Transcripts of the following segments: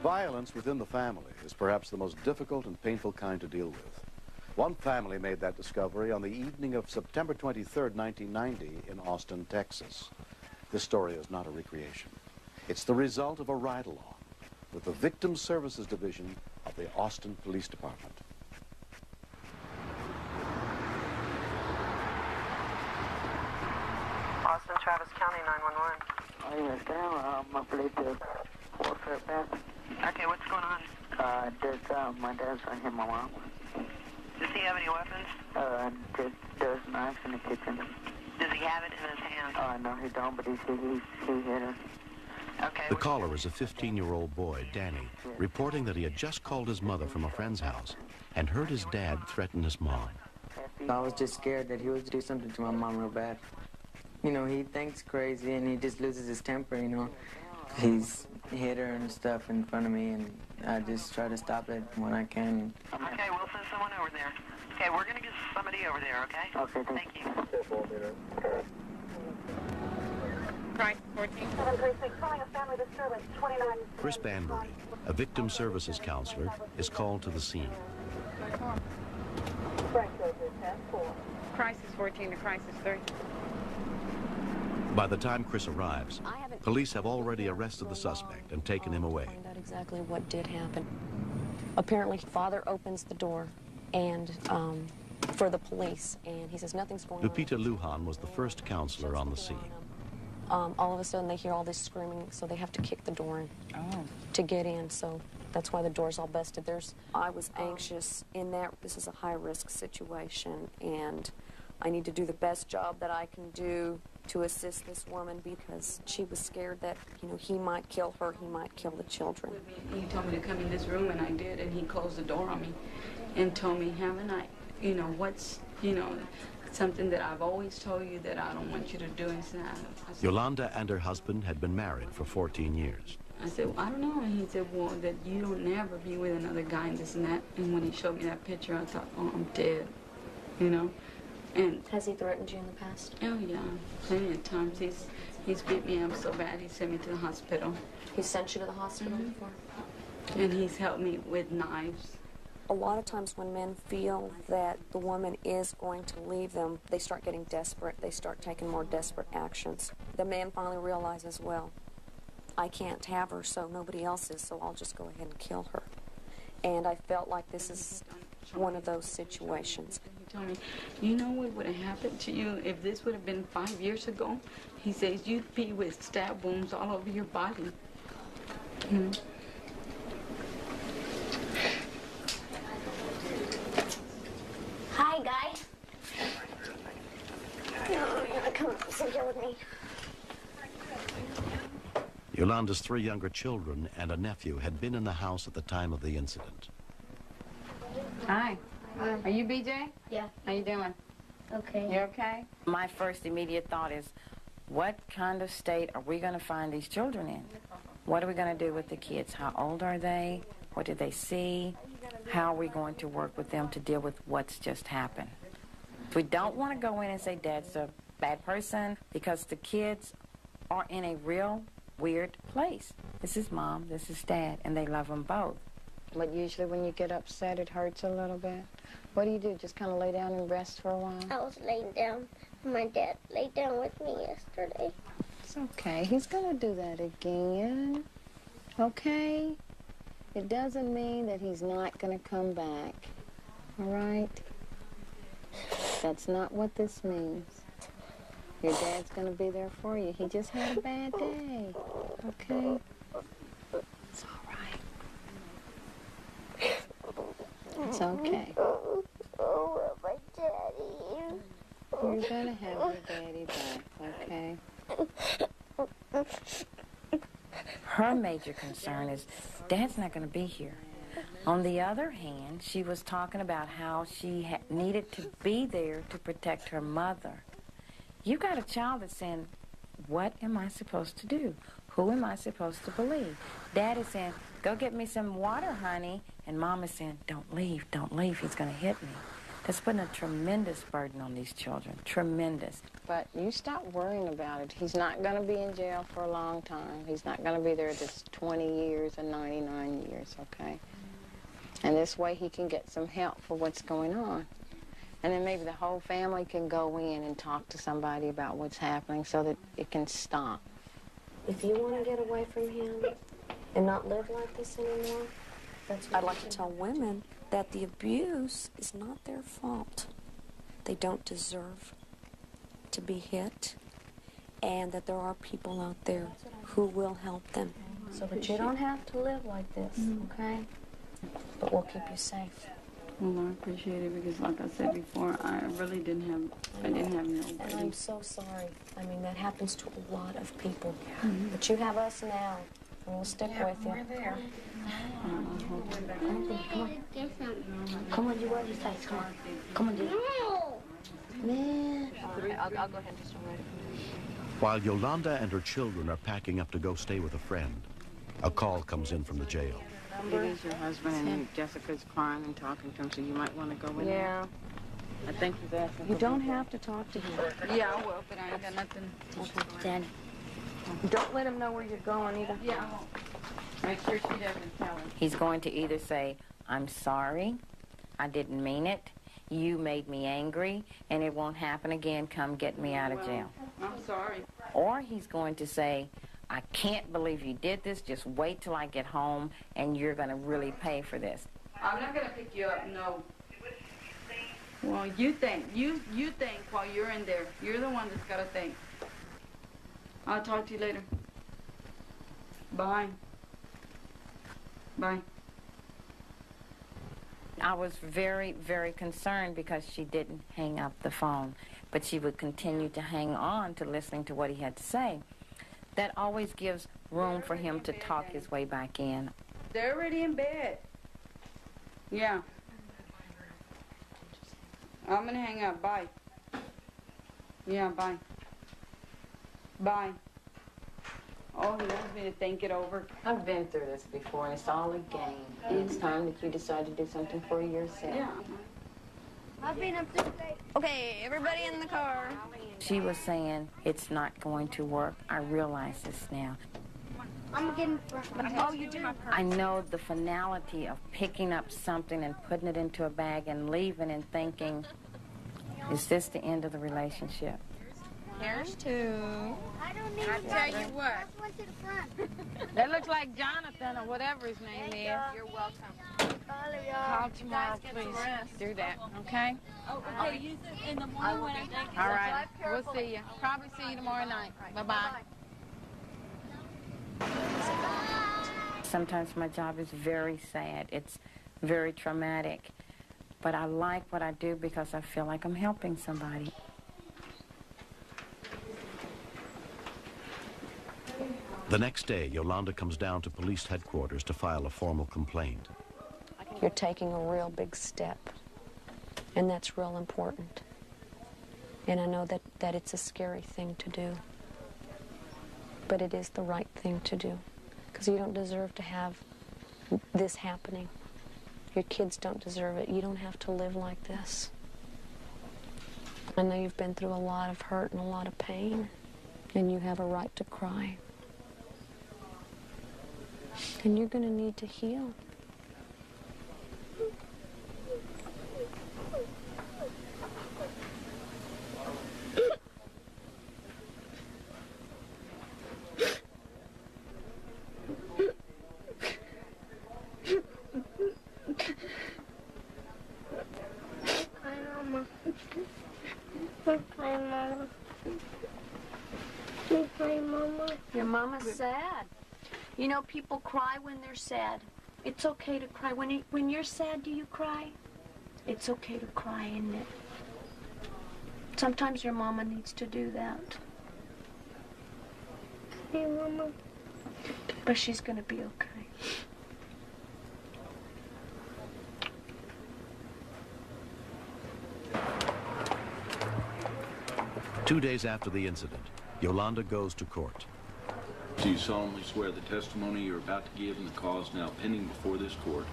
Violence within the family is perhaps the most difficult and painful kind to deal with. One family made that discovery on the evening of September 23rd, 1990 in Austin, Texas. This story is not a recreation. It's the result of a ride-along with the Victim Services Division of the Austin Police Department. Austin, Travis County, 911. I understand. I believe the warfare passed. Okay, what's going on? My dad's trying to hit my mom. Does he have any weapons? There's knives in the kitchen. Does he have it in his hand? No, he don't, but he hit her. Okay. The caller is a 15-year-old boy, Danny, reporting that he had just called his mother from a friend's house and heard his dad threaten his mom. I was just scared that he would do something to my mom real bad. You know, he thinks crazy and he just loses his temper, you know. He's hit her and stuff in front of me, and I just try to stop it when I can. Okay, we'll send someone over there. Okay, we're going to get somebody over there, okay? Okay, thank you. Crisis 14. Chris Banbury, a victim services counselor, is called to the scene. Crisis 14 to crisis 3. By the time Chris arrives, police have already arrested the suspect and taken him away. Find out exactly what did happen. Apparently, father opens the door and for the police, and he says nothing's going on. Lupita Lujan was the first counselor on the scene. All of a sudden, they hear all this screaming, so they have to kick the door in to get in. So that's why the door's all busted. I was anxious in that this is a high-risk situation, and I need to do the best job that I can do to assist this woman because she was scared that, you know, he might kill her, he might kill the children. He told me to come in this room, and I did, and he closed the door on me and told me, haven't I, you know, what's, you know, something that I've always told you that I don't want you to do. And said, Yolanda and her husband had been married for 14 years. I said, well, I don't know. And he said, well, that you don't never be with another guy and this and that. And when he showed me that picture, I thought, oh, I'm dead, you know. And has he threatened you in the past? Oh, yeah, plenty of times. He's beat me up so bad, he sent me to the hospital. He sent you to the hospital before? And he's helped me with knives. A lot of times when men feel that the woman is going to leave them, they start getting desperate. They start taking more desperate actions. The man finally realizes, well, I can't have her, so nobody else is, so I'll just go ahead and kill her. And I felt like this is one of those situations. He told me, you know what would have happened to you if this would have been 5 years ago? He says, you'd be with stab wounds all over your body. Hi, guys. You're gonna come sit here with me. Yolanda's 3 younger children and a nephew had been in the house at the time of the incident. Hi. Are you BJ? Yeah. How you doing? Okay. You okay? My first immediate thought is, what kind of state are we going to find these children in? What are we going to do with the kids? How old are they? What did they see? How are we going to work with them to deal with what's just happened? We don't want to go in and say Dad's a bad person because the kids are in a real weird place. This is Mom, this is Dad, and they love them both. But usually when you get upset, it hurts a little bit. What do you do? Just kind of lay down and rest for a while? I was laying down. My dad laid down with me yesterday. It's okay. He's going to do that again. Okay? It doesn't mean that he's not going to come back. All right? That's not what this means. Your dad's going to be there for you. He just had a bad day. Okay? It's all right. It's okay. Oh, my daddy. You're going to have your daddy back, okay? Her major concern is Dad's not going to be here. On the other hand, she was talking about how she needed to be there to protect her mother. You got a child that's saying, what am I supposed to do? Who am I supposed to believe? Dad is saying, go get me some water, honey. And Mom is saying, don't leave, he's going to hit me. It's putting a tremendous burden on these children, tremendous. But you stop worrying about it. He's not going to be in jail for a long time. He's not going to be there this 20 years and 99 years, okay? And this way he can get some help for what's going on. And then maybe the whole family can go in and talk to somebody about what's happening so that it can stop. If you want to get away from him and not live like this anymore, I'd like to tell women that the abuse is not their fault. They don't deserve to be hit, and that there are people out there who will help them. So that you don't have to live like this, okay? But we'll keep you safe. Well, I appreciate it because, like I said before, I really didn't have nobody. And I'm so sorry. I mean, that happens to a lot of people. But you have us now, and we'll stick with you. We're there. Come on, you wear your face. Come on. Come on, dude. No. Man. I'll go ahead and just write it. While Yolanda and her children are packing up to go stay with a friend, a call comes in from the jail. It is your husband, and Jessica's crying and talking to him, so you might want to go in there. I think he's asking. You don't have to talk to him. Yeah, I will, but I ain't got nothing. Daddy. Don't let him know where you're going either. Yeah, I won't. Make sure she doesn't tell him. He's going to either say, I'm sorry, I didn't mean it, you made me angry, and it won't happen again, come get me out of jail. I'm sorry. Or he's going to say, I can't believe you did this, just wait till I get home, and you're going to really pay for this. I'm not going to pick you up, no. Well, you think. You think while you're in there. You're the one that's got to think. I'll talk to you later. Bye. Bye. I was very, very concerned because she didn't hang up the phone, but she would continue to hang on to listening to what he had to say. That always gives room for him to talk his way back in. They're already in bed. Yeah. I'm going to hang up. Bye. Yeah, bye. Bye. Oh, he wants me to think it over. I've been through this before, and it's all a game. And it's time that you decide to do something for yourself. Yeah. I've been up this late. Okay, everybody in the car. She was saying, it's not going to work. I realize this now. I'm getting. Oh, you do. I know the finality of picking up something and putting it into a bag and leaving and thinking, is this the end of the relationship? Here's two. I don't need I tell you what. Let's went to the front. That looks like Jonathan or whatever his name is. You're welcome. Call tomorrow, please. Do that, okay? Oh, okay. Use it in the morning when I take it. All right. We'll see you. Probably see you tomorrow night. Bye-bye. Sometimes my job is very sad. It's very traumatic. But I like what I do because I feel like I'm helping somebody. The next day, Yolanda comes down to police headquarters to file a formal complaint. You're taking a real big step, and that's real important. And I know that it's a scary thing to do, but it is the right thing to do, because you don't deserve to have this happening. Your kids don't deserve it. You don't have to live like this. I know you've been through a lot of hurt and a lot of pain, and you have a right to cry. And you're going to need to heal. Hi, Mama. Hi, Mama. Hi, Mama. Your mama's sad. You know, people cry when they're sad. It's okay to cry. When you're sad, do you cry? It's okay to cry, isn't it? Sometimes your mama needs to do that. Hey, Mama. But she's gonna be okay. Two days after the incident, Yolanda goes to court. Do you solemnly swear the testimony you're about to give in the cause now pending before this court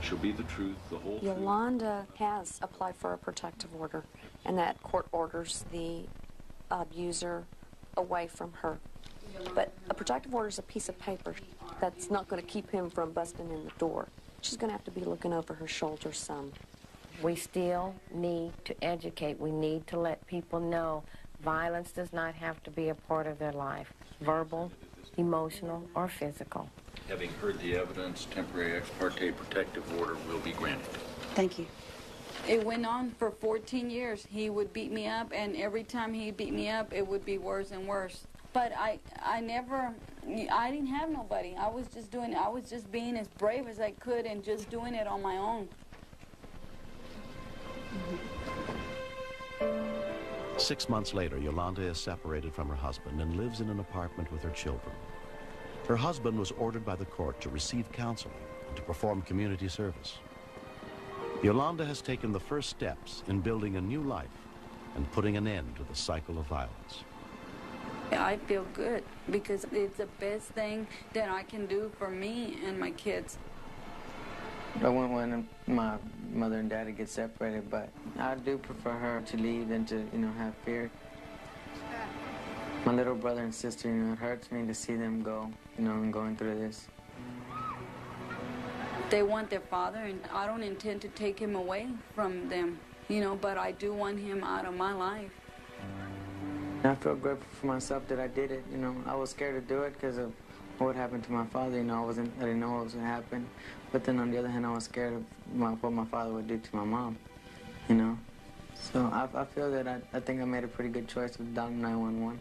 shall be the truth, the whole truth. Yolanda has applied for a protective order, and that court orders the abuser away from her. But a protective order is a piece of paper that's not going to keep him from busting in the door. She's going to have to be looking over her shoulder some. We still need to educate. We need to let people know violence does not have to be a part of their life, verbal, emotional, or physical. Having heard the evidence, temporary ex parte protective order will be granted. Thank you. It went on for 14 years. He would beat me up, and every time he beat me up, it would be worse and worse. But I didn't have nobody. I was just being as brave as I could and just doing it on my own. 6 months later, Yolanda is separated from her husband and lives in an apartment with her children. Her husband was ordered by the court to receive counseling and to perform community service. Yolanda has taken the first steps in building a new life and putting an end to the cycle of violence. I feel good because it's the best thing that I can do for me and my kids. I wouldn't want my mother and daddy get separated, but I do prefer her to leave than to, have fear. My little brother and sister, it hurts me to see them go, and going through this. They want their father, and I don't intend to take him away from them, but I do want him out of my life. I feel grateful for myself that I did it. I was scared to do it because of what happened to my father. I didn't know what was going to happen. But then on the other hand, I was scared of what my father would do to my mom, So I feel that I think I made a pretty good choice with dialing 911.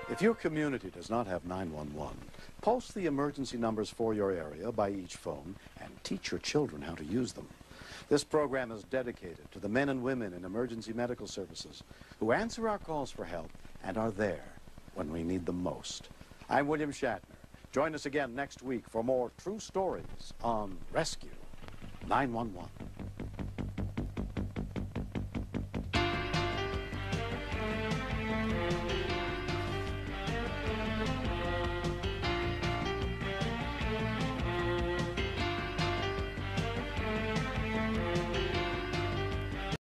If your community does not have 911, post the emergency numbers for your area by each phone and teach your children how to use them. This program is dedicated to the men and women in emergency medical services who answer our calls for help and are there when we need them most. I'm William Shatner. Join us again next week for more true stories on Rescue 911.